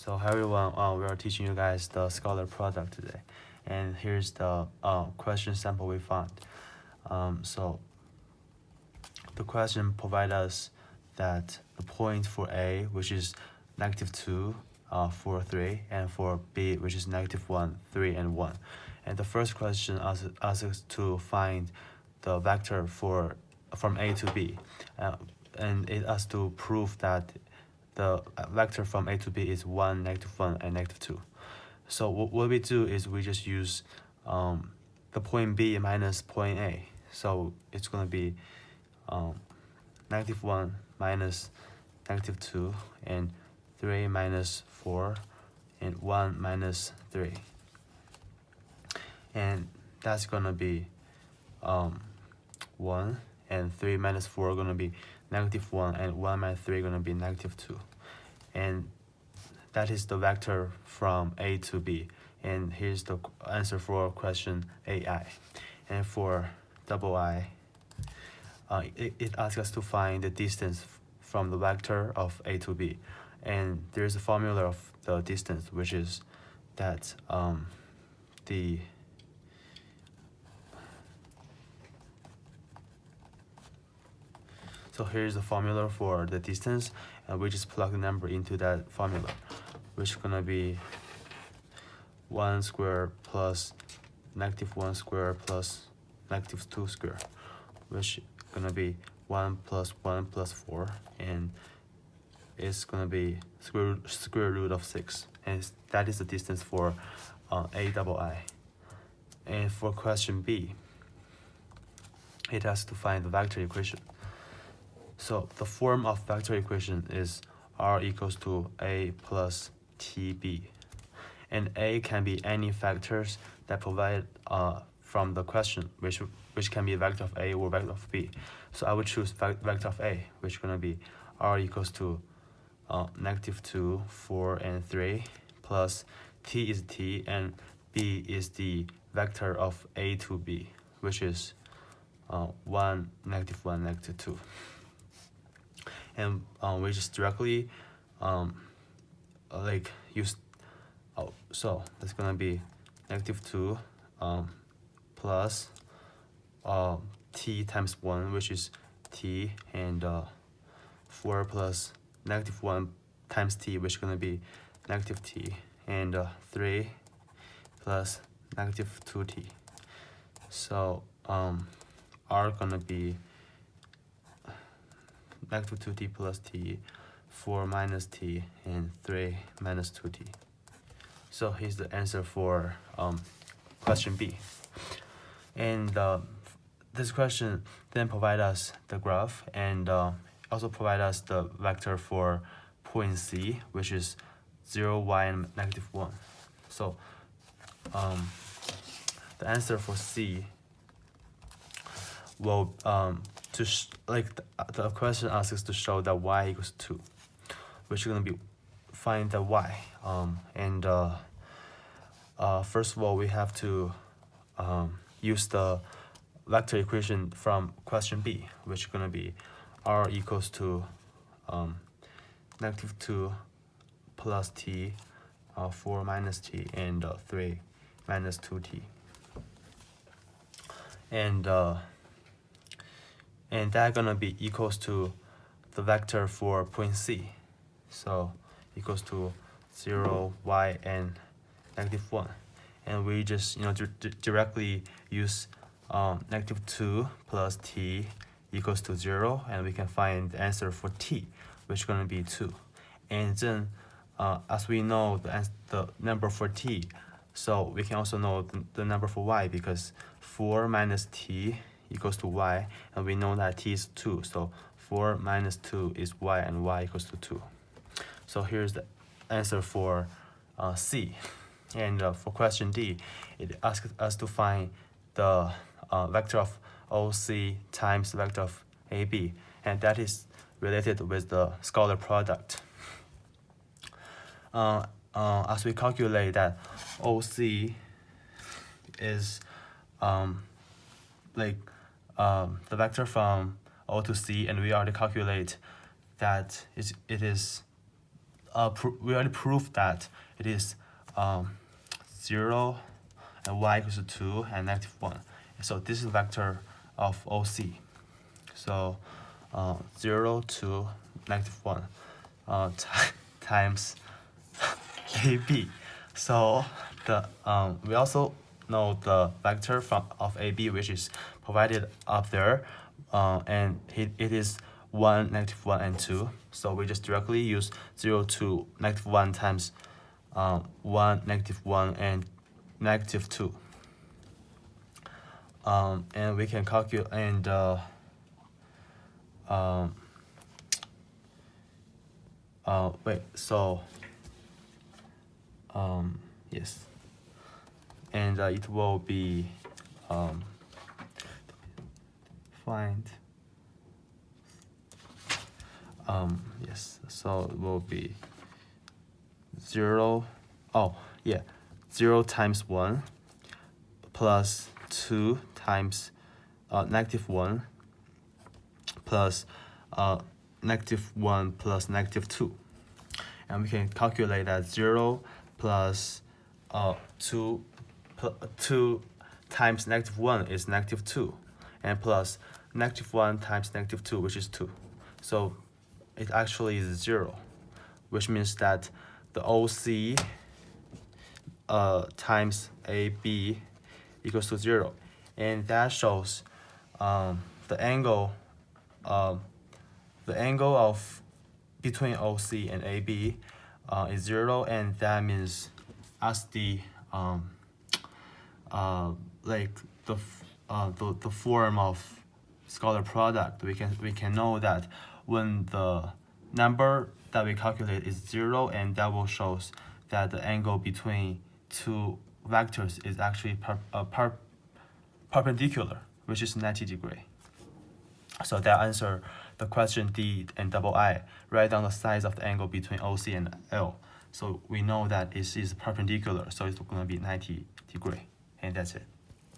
So hi everyone, we are teaching you guys the Scalar product today, and here's the question sample we found. So the question provides us that the point for A, which is -2, 4, 3, and for B, which is -1, 3, and 1. And the first question asks us to find the vector from A to B, and it asks to prove that the vector from A to B is 1, -1, and -2. So what we do is we just use the point B minus point A. So it's going to be -1 minus -2, and 3 minus 4, and 1 minus 3. And that's going to be 1, and 3 minus 4 are going to be -1, and 1 minus 3 are going to be -2. And that is the vector from A to B. And here's the answer for question AI. And for double I, it asks us to find the distance from the vector of A to B. And there's a formula of the distance, which is that So here's the formula for the distance, and we just plug the number into that formula, which is gonna be 1 squared plus -1 squared plus -2 squared, which is gonna be 1 plus 1 plus 4, and it's gonna be square root of 6, and that is the distance for A double I. And for question B, it has to find the vector equation. So the form of vector equation is R equals to A plus TB. And A can be any factors that provide from the question, which can be a vector of A or vector of B. So I would choose vector of A, which is going to be R equals to -2, 4, and 3, plus T is T, and B is the vector of A to B, which is 1, -1, -2. And we just directly use, so that's gonna be -2 plus T times 1, which is T, and 4 plus -1 times T, which is gonna be -T, and 3 plus -2T. So R gonna be -2T plus T, 4 minus T, and 3 minus 2T. So here's the answer for question B. And this question then provide us the graph, and also provide us the vector for point C, which is 0, y, and -1. So the answer for C will the question asks us to show that y equals 2, which is going to be find the y. First of all, we have to use the vector equation from question B, which is going to be R equals to -2 plus T, 4 minus T, and 3 minus 2T. And that's gonna be equals to the vector for point C. So equals to 0, y, and -1. And we just directly use -2 plus T equals to 0, and we can find the answer for T, which is gonna be 2. And then as we know the number for T, so we can also know the number for y, because 4 minus T equals to y, and we know that T is 2, so 4 minus 2 is y, and y equals to 2. So here's the answer for C. And for question D, it asks us to find the vector of OC times the vector of AB, and that is related with the scalar product. As we calculate that OC is the vector from O to C, and we already calculate that it is we already proved that it is 0 and y equals to 2 and -1. So this is the vector of OC. So 0 to -1 times AB. So the we also know the vector of AB, which is provided up there, and it is 1, -1, and 2. So we just directly use 0 to -1 times 1, -1, and -2. And we can calculate and wait, so yes, and it will be find yes, so it will be 0, 0 times 1 plus 2 times -1 plus -1 plus -2, and we can calculate that 0 plus 2 times -1 is -2, and plus -1 times -2, which is 2. So it actually is 0, which means that the OC times AB equals to 0, and that shows the angle of between OC and AB is 0, and that means as the like the form of scalar product, we can know that when the number that we calculate is 0, and that will shows that the angle between two vectors is actually perpendicular, which is 90 degrees. So that answer the question D and double I. Write down the size of the angle between OC and L. So we know that it is perpendicular, so it's going to be 90 degrees, and that's it.